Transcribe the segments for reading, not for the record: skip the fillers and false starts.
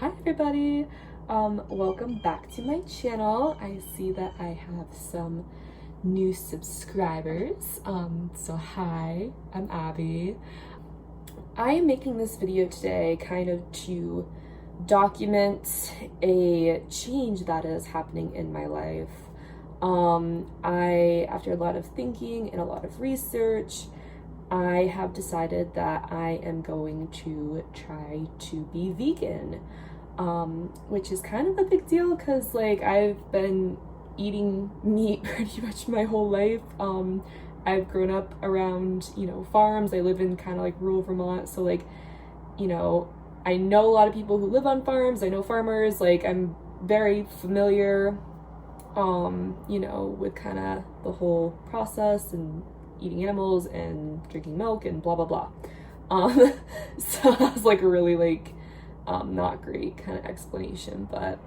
Hi everybody, welcome back to my channel. I see that I have some new subscribers. So hi, I'm Abby. I am making this video today kind of to document a change that is happening in my life. After a lot of thinking and a lot of research, I have decided that I am going to try to be vegan, which is kind of a big deal because like I've been eating meat pretty much my whole life. I've grown up around, farms. I live in kind of like rural Vermont, so like, I know a lot of people who live on farms. I know farmers. Like I'm very familiar, with kind of the whole process and eating animals and drinking milk and blah blah blah. So that's like a really like not great kind of explanation, but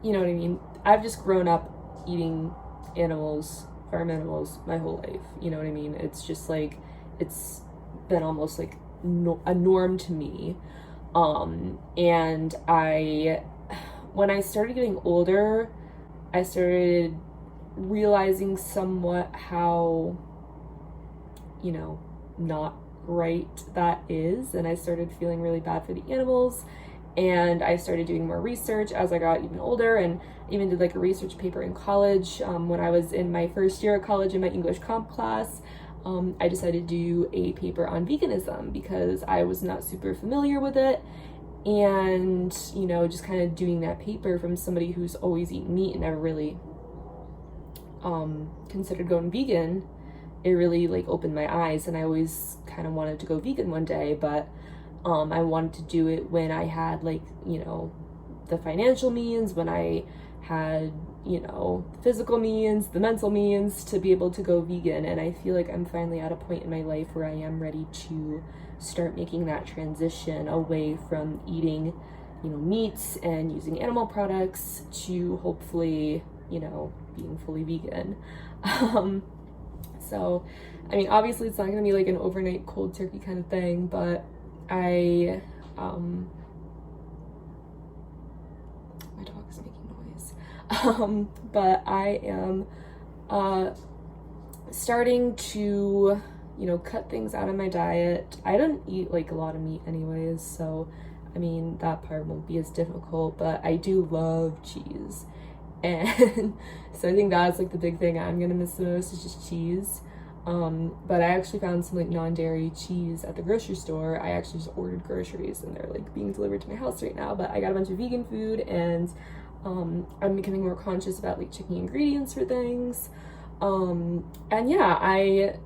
you know what I mean. I've just grown up eating animals, farm animals, my whole life. You know what I mean? It's just like it's been almost like a norm to me. And when I started getting older, I started realizing somewhat how not right that is, and I started feeling really bad for the animals, and I started doing more research as I got even older, and even did like a research paper in college. When I was in my first year of college in my English comp class, I decided to do a paper on veganism because I was not super familiar with it, and just kind of doing that paper from somebody who's always eaten meat and never really considered going vegan, it really like opened my eyes, and I always kind of wanted to go vegan one day, but I wanted to do it when I had like, the financial means, when I had, the physical means, the mental means to be able to go vegan. And I feel like I'm finally at a point in my life where I am ready to start making that transition away from eating, meats and using animal products to hopefully, being fully vegan. So, I mean, obviously it's not going to be like an overnight cold turkey kind of thing, but my dog is making noise. But I am, starting to, cut things out of my diet. I don't eat like a lot of meat anyways, so, I mean, that part won't be as difficult, but I do love cheese. And so I think that's like the big thing I'm gonna miss the most is just cheese. But I actually found some like non-dairy cheese at the grocery store. I actually just ordered groceries and they're like being delivered to my house right now. But I got a bunch of vegan food, and I'm becoming more conscious about like checking ingredients for things. And yeah, I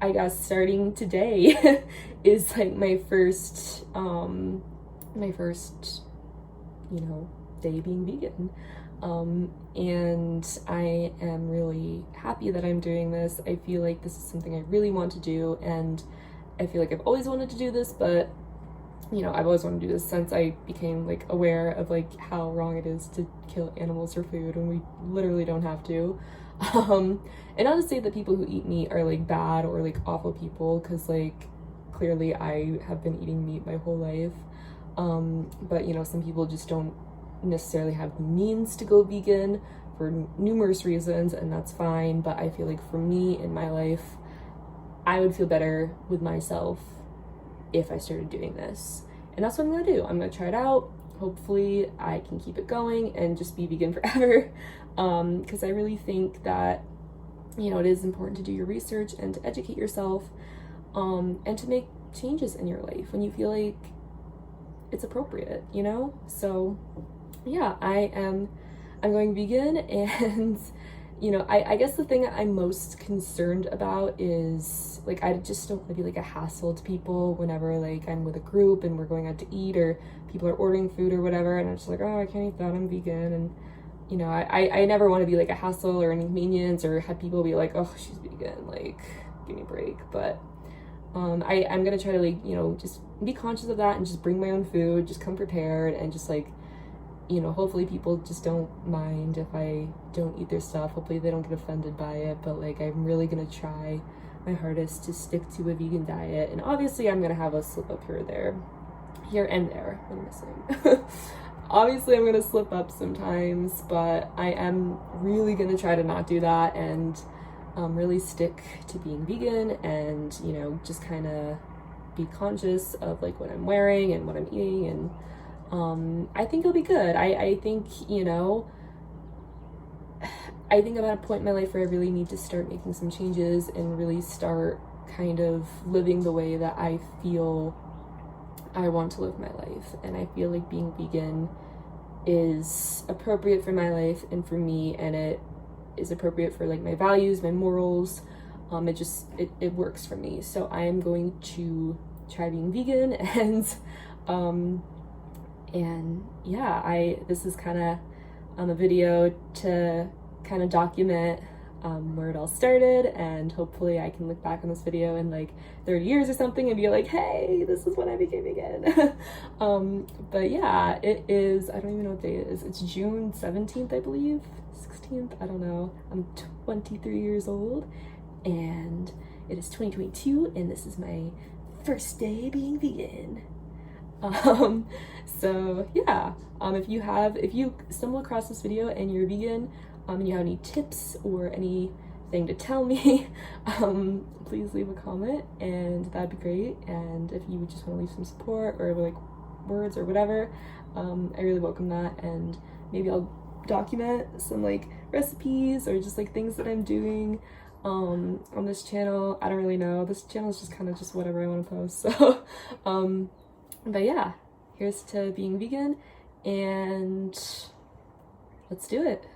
guess starting today is like my first day being vegan. And I am really happy that I'm doing this. I feel like this is something I really want to do, and I feel like I've always wanted to do this, but I've always wanted to do this since I became like aware of like how wrong it is to kill animals for food when we literally don't have to. And not to say that people who eat meat are like bad or like awful people, because like clearly I have been eating meat my whole life. But some people just don't necessarily have the means to go vegan for numerous reasons, and that's fine. But I feel like for me in my life, I would feel better with myself if I started doing this, and that's what I'm gonna do. I'm gonna try it out. Hopefully I can keep it going and just be vegan forever, because I really think that it is important to do your research and to educate yourself, and to make changes in your life when you feel like it's appropriate, so yeah, I'm going vegan, and I guess the thing I'm most concerned about is like I just don't want to be like a hassle to people whenever like I'm with a group and we're going out to eat, or people are ordering food or whatever, and I'm just like, oh, I can't eat that, I'm vegan. And I never want to be like a hassle or an inconvenience, or have people be like, oh, she's vegan, like give me a break. But I'm gonna try to like just be conscious of that and just bring my own food, just come prepared, and just like hopefully people just don't mind if I don't eat their stuff. Hopefully they don't get offended by it, but like I'm really gonna try my hardest to stick to a vegan diet. And obviously I'm gonna have a slip up here and there when missing. Obviously I'm gonna slip up sometimes, but I am really gonna try to not do that and really stick to being vegan and, you know, just kind of be conscious of like what I'm wearing and what I'm eating, and I think it'll be good. I think, you know, I think I'm at a point in my life where I really need to start making some changes and really start kind of living the way that I feel I want to live my life. And I feel like being vegan is appropriate for my life and for me, and it is appropriate for like my values, my morals. It works for me. So I am going to try being vegan and yeah, this is kind of a video to kind of document where it all started, and hopefully I can look back on this video in like 30 years or something and be like, hey, this is when I became vegan. But yeah, it is, I don't even know what day it is. It's June 17th, I believe, 16th, I don't know. I'm 23 years old and it is 2022 and this is my first day being vegan. So yeah, if you stumble across this video and you're vegan, and you have any tips or anything to tell me, please leave a comment and that'd be great. And if you just want to leave some support or like words or whatever, I really welcome that, and maybe I'll document some like recipes or just like things that I'm doing on this channel. I don't really know, this channel is just kind of just whatever I want to post. So but yeah, here's to being vegan, and let's do it.